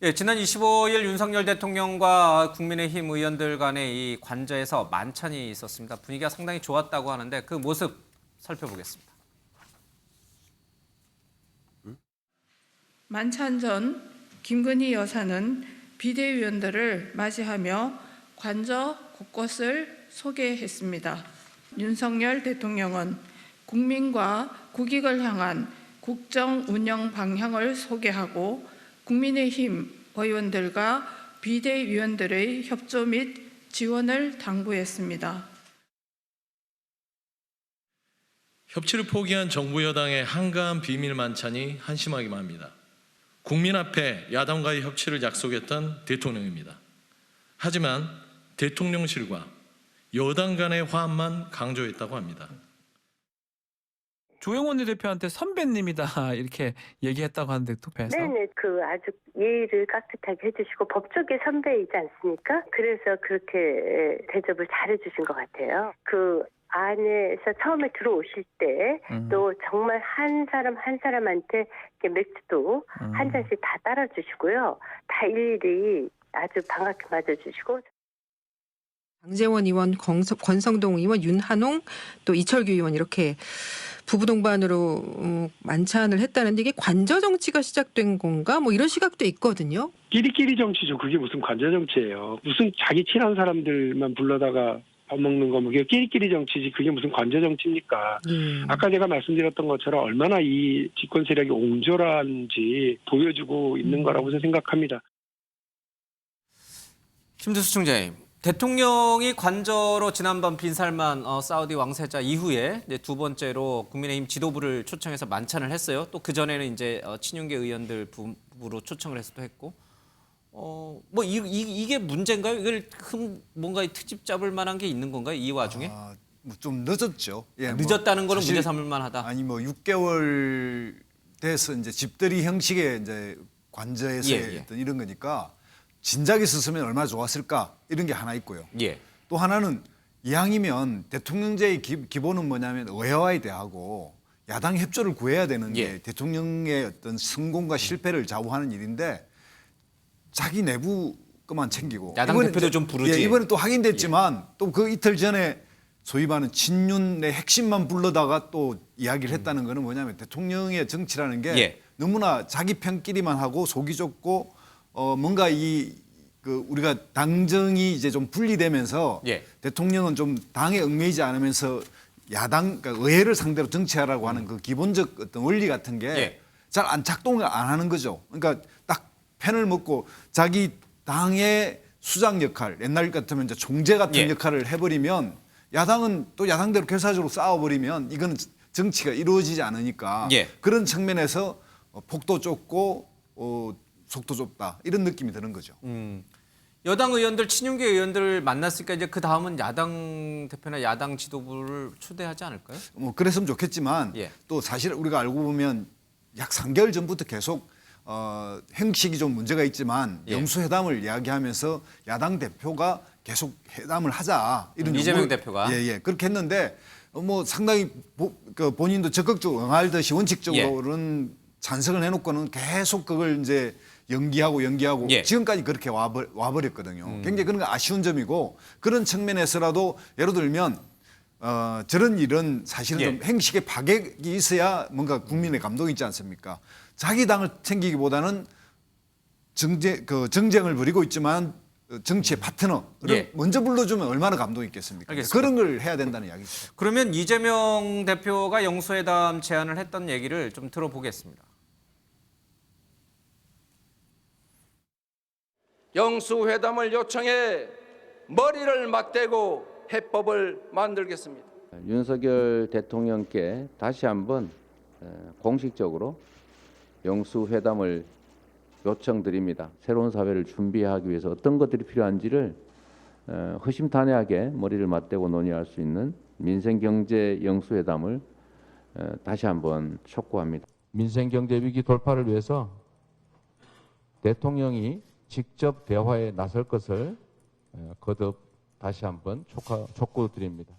예, 지난 25일 윤석열 대통령과 국민의힘 의원들 간의 이 관저에서 만찬이 있었습니다. 분위기가 상당히 좋았다고 하는데 그 모습 살펴보겠습니다. 만찬 전 김건희 여사는 비대위원들을 맞이하며 관저 곳곳을 소개했습니다. 윤석열 대통령은 국민과 국익을 향한 국정 운영 방향을 소개하고 국민의힘 의원들과 비대위원들의 협조 및 지원을 당부했습니다. 협치를 포기한 정부 여당의 한가한 비밀 만찬이 한심하기만 합니다. 국민 앞에 야당과의 협치를 약속했던 대통령입니다. 하지만 대통령실과 여당 간의 화합만 강조했다고 합니다. 조영원 대표한테 선배님이다 이렇게 얘기했다고 하는데 투표해서. 네네, 아주 예의를 깍듯하게 해주시고 법조계 선배이지 않습니까? 그래서 그렇게 대접을 잘해주신 것 같아요. 그 안에서 처음에 들어오실 때 또 정말 한 사람 한 사람한테 맥주도 한 잔씩 다 따라주시고요. 다 일일이 아주 반갑게 맞아주시고. 장제원 의원, 권성동 의원, 윤한홍, 또 이철규 의원 이렇게 부부 동반으로 만찬을 했다는데 이게 관저 정치가 시작된 건가? 뭐 이런 시각도 있거든요. 끼리끼리 정치죠. 그게 무슨 관저 정치예요. 무슨 자기 친한 사람들만 불러다가 밥 먹는 거, 뭐 그게 끼리끼리 정치지 그게 무슨 관저 정치입니까? 아까 제가 말씀드렸던 것처럼 얼마나 이 집권 세력이 옹졸한지 보여주고 있는 거라고 저는 생각합니다. 김두수 총재님, 대통령이 관저로 지난번 빈살만 사우디 왕세자 이후에 이제 두 번째로 국민의힘 지도부를 초청해서 만찬을 했어요. 또 그 전에는 이제 친윤계 의원들 부부로 초청을 해서도 했고, 뭐 이게 문제인가요? 이걸 큰 뭔가 트집 잡을 만한 게 있는 건가요? 이 와중에? 뭐 좀 늦었죠. 예, 늦었다는 거는 사실, 문제 삼을 만하다. 아니 뭐 6개월 돼서 이제 집들이 형식의 이제 관저에서 했던 이런 거니까 진작에 있었으면 얼마나 좋았을까 이런 게 하나 있고요. 예. 또 하나는 이왕이면 대통령제의 기본은 뭐냐면 의회와의 대화고 야당 협조를 구해야 되는 게 대통령의 어떤 성공과 실패를 좌우하는 일인데 자기 내부 것만 챙기고 야당 대표도 좀 부르지. 예, 이번에 또 확인됐지만 또 그 이틀 전에 소위 말하는 친윤의 핵심만 불러다가 또 이야기를 했다는 거는 뭐냐면 대통령의 정치라는 게 너무나 자기 편끼리만 하고 속이 좁고 뭔가 우리가 당정이 이제 좀 분리되면서 대통령은 좀 당에 얽매이지 않으면서 야당, 그러니까 의회를 상대로 정치하라고 하는 그 기본적 어떤 원리 같은 게 잘 작동을 안 하는 거죠. 그러니까 딱 펜을 먹고 자기 당의 수장 역할, 옛날 같으면 이제 총재 같은 역할을 해버리면 야당은 또 야당대로 결사적으로 싸워버리면 이거는 정치가 이루어지지 않으니까 그런 측면에서 폭도 좁고 속도 좁다 이런 느낌이 드는 거죠. 여당 의원들, 친윤계 의원들 만났으니까 이제 그 다음은 야당 대표나 야당 지도부를 초대하지 않을까요? 뭐 그랬으면 좋겠지만 또 사실 우리가 알고 보면 약 3개월 전부터 계속 형식이 좀 문제가 있지만 영수회담을 이야기하면서 야당 대표가 계속 회담을 하자 이런 이재명 대표가 그렇게 했는데 뭐 상당히 본인도 적극적으로 응하듯이 원칙적으로는 찬성을 해놓고는 계속 그걸 이제 연기하고 지금까지 그렇게 와버렸거든요. 굉장히 그런 거 아쉬운 점이고 그런 측면에서라도 예를 들면 저런 일은 사실은 좀 행식의 파괴가 있어야 뭔가 국민의 감동이 있지 않습니까? 자기 당을 챙기기보다는 정쟁을 벌이고 있지만 정치의 파트너를 먼저 불러주면 얼마나 감동이 있겠습니까? 알겠습니다. 그런 걸 해야 된다는 이야기죠. 그러면 이재명 대표가 영수회담 제안을 했던 얘기를 좀 들어보겠습니다. 영수회담을 요청해 머리를 맞대고 해법을 만들겠습니다. 윤석열 대통령께 다시 한번 공식적으로 영수회담을 요청드립니다. 새로운 사회를 준비하기 위해서 어떤 것들이 필요한지를 허심탄회하게 머리를 맞대고 논의할 수 있는 민생경제 영수회담을 다시 한번 촉구합니다. 민생경제 위기 돌파를 위해서 대통령이 직접 대화에 나설 것을 거듭 다시 한번 촉구드립니다.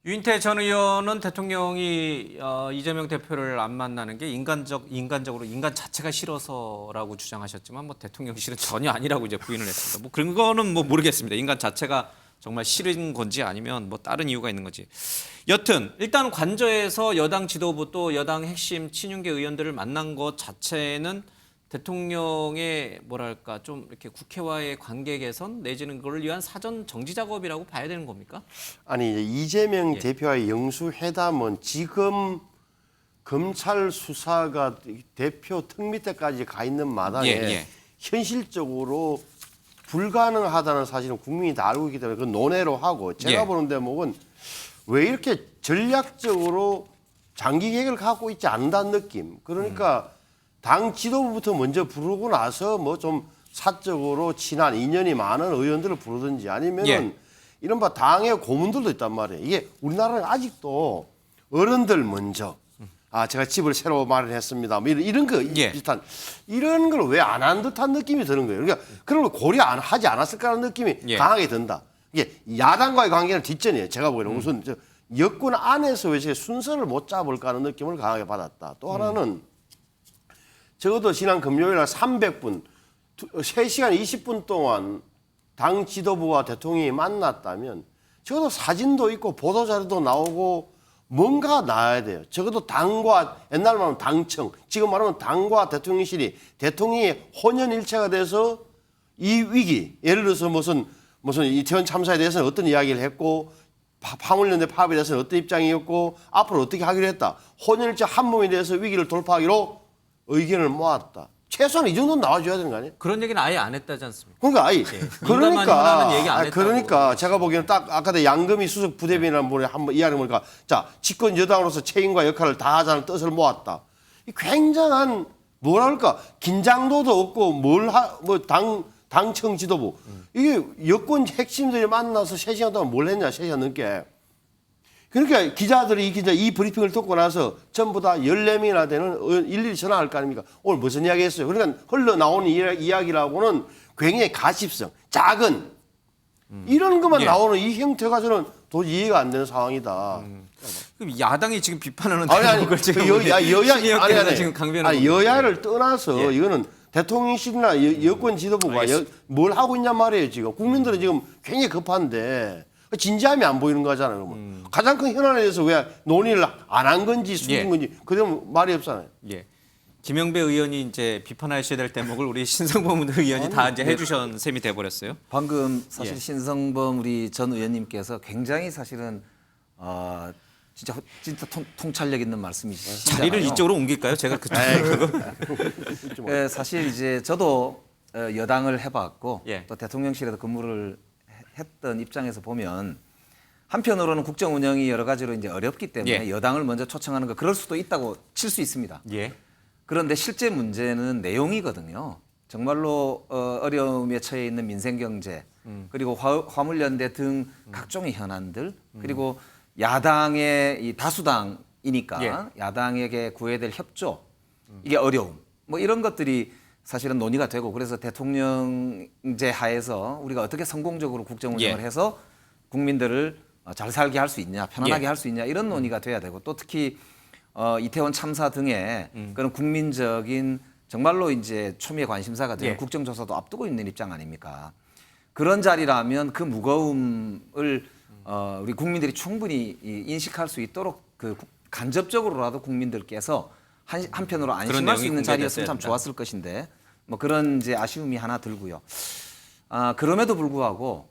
유인태 전 의원은 대통령이 이재명 대표를 안 만나는 게 인간적으로 인간 자체가 싫어서라고 주장하셨지만 뭐 대통령실은 전혀 아니라고 이제 부인을 했습니다. 뭐 그런 거는 뭐 모르겠습니다. 인간 자체가 정말 싫은 건지 아니면 뭐 다른 이유가 있는 건지. 여튼 일단 관저에서 여당 지도부 또 여당 핵심 친윤계 의원들을 만난 것 자체는 대통령의 뭐랄까 좀 이렇게 국회와의 관계 개선 내지는 그걸 위한 사전 정지 작업이라고 봐야 되는 겁니까? 아니 이제 이재명 예. 대표와의 영수회담은 지금 검찰 수사가 대표 턱 밑에까지 가 있는 마당에 예. 현실적으로 불가능하다는 사실은 국민이 다 알고 있기 때문에 그 논외로 하고 제가 예. 보는 대목은 왜 이렇게 전략적으로 장기 계획을 갖고 있지 않는다는 느낌. 그러니까 당 지도부부터 먼저 부르고 나서 뭐 좀 사적으로 친한 인연이 많은 의원들을 부르든지 아니면은 예. 이른바 당의 고문들도 있단 말이에요. 이게 우리나라는 아직도 어른들 먼저 제가 집을 새로 마련했습니다. 뭐 이런 거 예. 비슷한 이런 걸 왜 안 한 듯한 느낌이 드는 거예요. 그러니까 그런 걸 고려 안 하지 않았을까라는 느낌이 예. 강하게 든다. 이게 야당과의 관계는 뒷전이에요. 제가 보기에는 우선 여권 안에서 왜 순서를 못 잡을까 하는 느낌을 강하게 받았다. 또 하나는 적어도 지난 금요일 날 300분, 3시간 20분 동안 당 지도부와 대통령이 만났다면 적어도 사진도 있고 보도자료도 나오고 뭔가 나와야 돼요. 적어도 당과 옛날 말하면 당청, 지금 말하면 당과 대통령실이 대통령이 혼연일체가 돼서 이 위기, 예를 들어서 무슨 이태원 참사에 대해서는 어떤 이야기를 했고 화물연대 파업에 대해서는 어떤 입장이었고 앞으로 어떻게 하기로 했다. 혼연일체 한 몸에 대해서 위기를 돌파하기로 의견을 모았다. 최소한 이 정도는 나와줘야 되는 거 아니에요? 그런 얘기는 아예 안 했다지 않습니까? 그러니까 민감한 현안은 얘기 안 했다고. 그러니까 제가 보기에는 딱 아까 양금희 수석 부대변이라는 분이 한번 이야기를 보니까 자 집권 여당으로서 책임과 역할을 다하자는 뜻을 모았다. 이 굉장한 뭐랄까 긴장도도 없고 당청 지도부 이게 여권 핵심들이 만나서 3시간 동안 뭘 했냐 3시간 넘게. 그러니까 기자들이 이 브리핑을 듣고 나서 전부 다 14명이나 되는 일일이 전화할 거 아닙니까? 오늘 무슨 이야기 했어요? 그러니까 흘러나오는 이야기라고는 굉장히 가십성, 작은 이런 것만 나오는 이 형태가 저는 도저히 이해가 안 되는 상황이다. 그럼 야당이 지금 비판하는 아니, 대목을 지금 여야 지금 강변하고 여야를 떠나서 이거는 대통령실이나 여권 지도부가 뭘 하고 있냔 말이에요. 지금 국민들은 지금 굉장히 급한데 진지함이 안 보이는 거잖아요. 그러면. 가장 큰 현안에 대해서 왜 논의를 안 한 건지 숨긴 건지 그대로 말이 없잖아요. 예. 김영배 의원이 이제 비판하셔야 될 대목을 우리 신성범 의원이 다 이제 해주신 셈이 돼버렸어요. 방금 사실 예. 신성범 우리 전 의원님께서 굉장히 사실은 진짜 통찰력 있는 말씀이시잖아요. 자리를 이쪽으로 옮길까요? 제가 그쪽으로. 사실 이제 저도 여당을 해봤고 예. 또 대통령실에서 근무를 했던 입장에서 보면 한편으로는 국정 운영이 여러 가지로 이제 어렵기 때문에 예. 여당을 먼저 초청하는 거 그럴 수도 있다고 칠 수 있습니다. 예. 그런데 실제 문제는 내용이거든요. 정말로 어려움에 처해 있는 민생경제 그리고 화물연대 등 각종의 현안들 그리고 야당의 이 다수당이니까 예. 야당에게 구해야 될 협조 이게 어려움 뭐 이런 것들이 사실은 논의가 되고 그래서 대통령제 하에서 우리가 어떻게 성공적으로 국정 운영을 예. 해서 국민들을 잘 살게 할 수 있냐 편안하게 예. 할 수 있냐 이런 논의가 돼야 되고 또 특히 이태원 참사 등의 그런 국민적인 정말로 이제 초미의 관심사가 되는 예. 국정조사도 앞두고 있는 입장 아닙니까? 그런 자리라면 그 무거움을 우리 국민들이 충분히 인식할 수 있도록 간접적으로라도 국민들께서 한편으로 안심할 수 있는 자리였으면 참 좋았을 것인데 뭐 그런 이제 아쉬움이 하나 들고요. 그럼에도 불구하고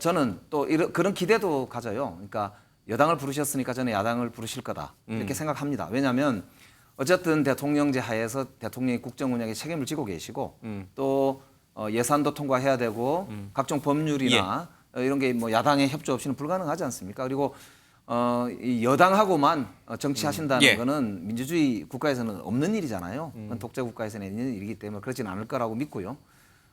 저는 또 그런 기대도 가져요. 그러니까 여당을 부르셨으니까 저는 야당을 부르실 거다 이렇게 생각합니다. 왜냐하면 어쨌든 대통령제 하에서 대통령이 국정 운영에 책임을 지고 계시고 또 예산도 통과해야 되고 각종 법률이나 이런 게 뭐 야당의 협조 없이는 불가능하지 않습니까? 그리고 이 여당하고만 정치하신다는 거는 민주주의 국가에서는 없는 일이잖아요. 그건 독재 국가에서는 있는 일이기 때문에 그렇지는 않을 거라고 믿고요.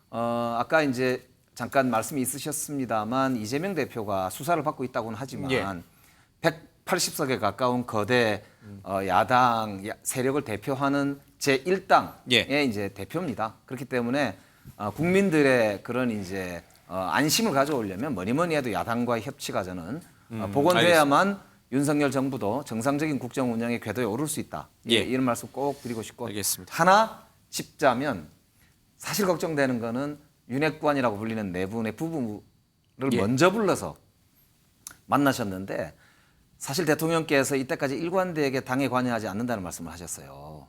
아까 이제 잠깐 말씀이 있으셨습니다만 이재명 대표가 수사를 받고 있다고는 하지만 180석에 가까운 거대 야당 세력을 대표하는 제1당의 이제 대표입니다. 그렇기 때문에 국민들의 그런 이제 안심을 가져오려면 뭐니 해도 야당과의 협치가 저는 복원돼야만 윤석열 정부도 정상적인 국정 운영의 궤도에 오를 수 있다. 예. 이런 말씀 꼭 드리고 싶고 알겠습니다. 하나 짚자면 사실 걱정되는 거는 윤핵관이라고 불리는 네 분의 부부를 예. 먼저 불러서 만나셨는데 사실 대통령께서 이때까지 일관되게 당에 관여하지 않는다는 말씀을 하셨어요.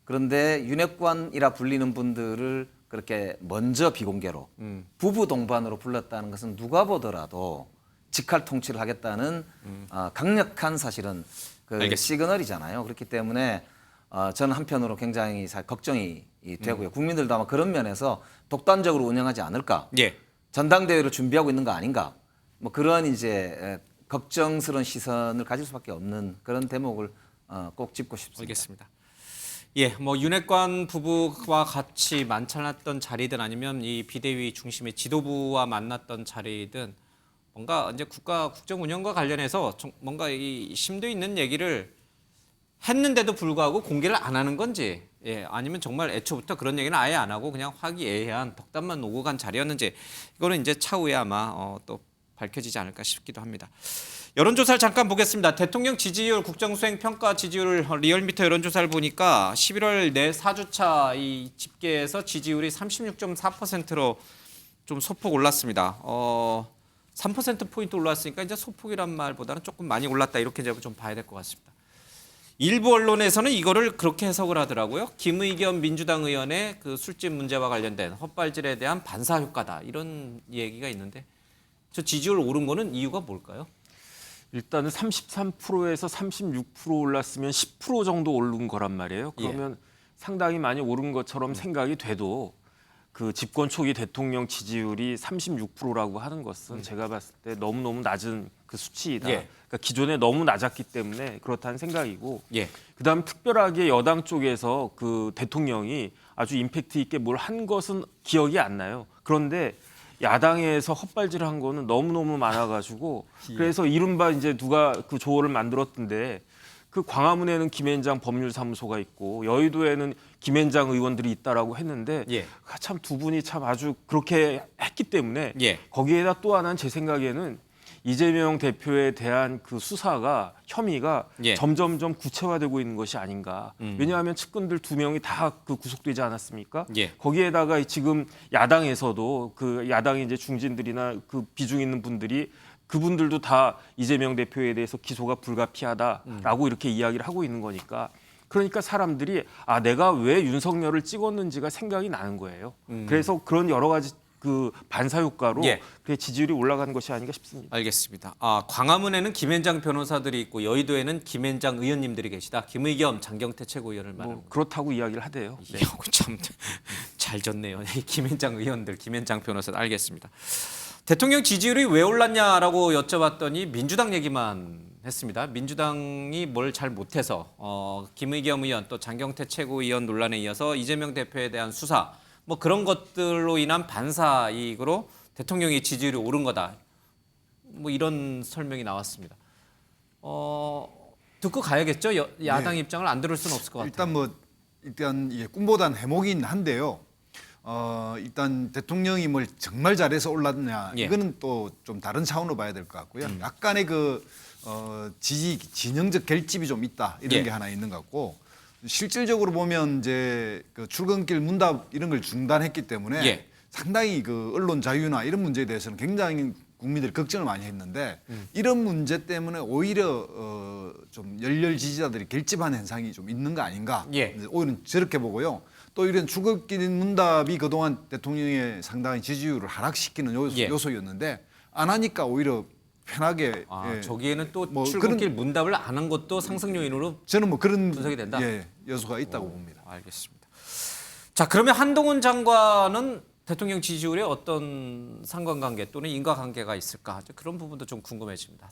그런데 윤핵관이라 불리는 분들을 그렇게 먼저 비공개로 부부 동반으로 불렀다는 것은 누가 보더라도 직할 통치를 하겠다는 강력한 사실은 그 알겠습니다. 시그널이잖아요. 그렇기 때문에 저는 한편으로 굉장히 걱정이 되고요. 국민들도 아마 그런 면에서 독단적으로 운영하지 않을까. 예. 전당대회를 준비하고 있는 거 아닌가. 뭐 그런 이제 걱정스러운 시선을 가질 수밖에 없는 그런 대목을 꼭 짚고 싶습니다. 알겠습니다. 예, 뭐 윤핵관 부부와 같이 만찬했던 자리든 아니면 이 비대위 중심의 지도부와 만났던 자리든 뭔가 이제 국가 국정 운영과 관련해서 뭔가 이 심도 있는 얘기를 했는데도 불구하고 공개를 안 하는 건지, 예, 아니면 정말 애초부터 그런 얘기는 아예 안 하고 그냥 화기애애한 덕담만 오고 간 자리였는지, 이거는 이제 차후에 아마 또 밝혀지지 않을까 싶기도 합니다. 여론조사를 잠깐 보겠습니다. 대통령 지지율, 국정수행 평가 지지율 리얼미터 여론조사를 보니까 11월 내 4주차 이 집계에서 지지율이 36.4%로 좀 소폭 올랐습니다. 3%포인트 올랐으니까 이제 소폭이란 말보다는 조금 많이 올랐다, 이렇게 좀 봐야 될 것 같습니다. 일부 언론에서는 이거를 그렇게 해석을 하더라고요. 김의겸 민주당 의원의 그 술집 문제와 관련된 헛발질에 대한 반사 효과다, 이런 얘기가 있는데, 저 지지율 오른 거는 이유가 뭘까요? 일단은 33%에서 36% 올랐으면 10% 정도 오른 거란 말이에요. 그러면 상당히 많이 오른 것처럼 생각이 돼도 그 집권 초기 대통령 지지율이 36%라고 하는 것은 제가 봤을 때 너무너무 낮은 그 수치이다. 그러니까 기존에 너무 낮았기 때문에 그렇다는 생각이고, 그다음 특별하게 여당 쪽에서 그 대통령이 아주 임팩트 있게 뭘 한 것은 기억이 안 나요. 그런데 야당에서 헛발질한 거는 너무너무 많아가지고 그래서 이른바 이제 누가 그 조어를 만들었던데, 그 광화문에는 김앤장 법률사무소가 있고 여의도에는 김앤장 의원들이 있다라고 했는데 참 두 분이 참 아주 그렇게 했기 때문에 거기에다 또 하나는 제 생각에는 이재명 대표에 대한 그 수사가 혐의가 점점점 구체화되고 있는 것이 아닌가. 왜냐하면 측근들 2명이 다 그 구속되지 않았습니까? 거기에다가 지금 야당에서도 그 야당의 이제 중진들이나 그 비중 있는 분들이 그분들도 다 이재명 대표에 대해서 기소가 불가피하다라고 이렇게 이야기를 하고 있는 거니까, 그러니까 사람들이 내가 왜 윤석열을 찍었는지가 생각이 나는 거예요. 그래서 그런 여러 가지 그 반사 효과로 그 지지율이 올라가는 것이 아닌가 싶습니다. 알겠습니다. 광화문에는 김앤장 변호사들이 있고 여의도에는 김앤장 의원님들이 계시다. 김의겸, 장경태 최고위원을 말하는 거예요. 그렇다고 이야기를 하대요. 네. 참 잘 졌네요. 김앤장 의원들, 김앤장 변호사들. 알겠습니다. 대통령 지지율이 왜 올랐냐라고 여쭤봤더니 민주당 얘기만 했습니다. 민주당이 뭘 잘 못해서 김의겸 의원 또 장경태 최고위원 논란에 이어서 이재명 대표에 대한 수사, 뭐 그런 것들로 인한 반사 이익으로 대통령의 지지율이 오른 거다. 뭐 이런 설명이 나왔습니다. 듣고 가야겠죠. 야당 입장을 안 들을 수는 없을 것 같아요. 일단 이게 꿈보다는 해몽이긴 한데요. 일단 대통령이 뭘 정말 잘해서 올랐냐, 이거는 또 좀 다른 차원으로 봐야 될 것 같고요. 약간의 그 진영적 결집이 좀 있다, 이런 게 하나 있는 것 같고, 실질적으로 보면 이제 그 출근길 문답 이런 걸 중단했기 때문에 상당히 그 언론 자유나 이런 문제에 대해서는 굉장히 국민들이 걱정을 많이 했는데, 이런 문제 때문에 오히려 좀 열렬 지지자들이 결집한 현상이 좀 있는 거 아닌가, 오히려 저렇게 보고요. 또 이런 출근길 문답이 그동안 대통령의 상당히 지지율을 하락시키는 요소였는데, 안 하니까 오히려 편하게. 저기에는 또 출근길 문답을 안 한 것도 상승 요인으로 저는 뭐 그런 분석이 된다. 요소가 있다고 봅니다. 알겠습니다. 자, 그러면 한동훈 장관은 대통령 지지율에 어떤 상관관계 또는 인과관계가 있을까? 그런 부분도 좀 궁금해집니다.